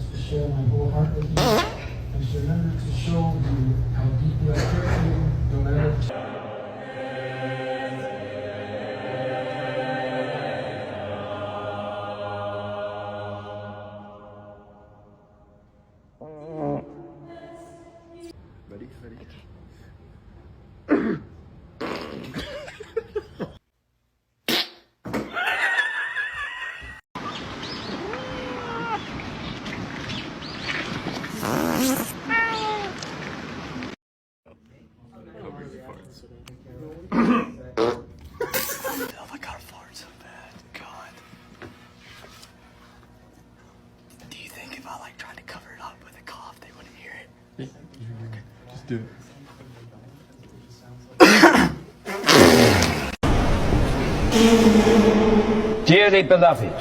wants to share my whole heart with you. And to remember to show you how deeply I care for you, no matter. Ready? I gotta fart so bad. God. Do you think if I tried to cover it up with a cough, they wouldn't hear it? Just do it. Dearly beloved,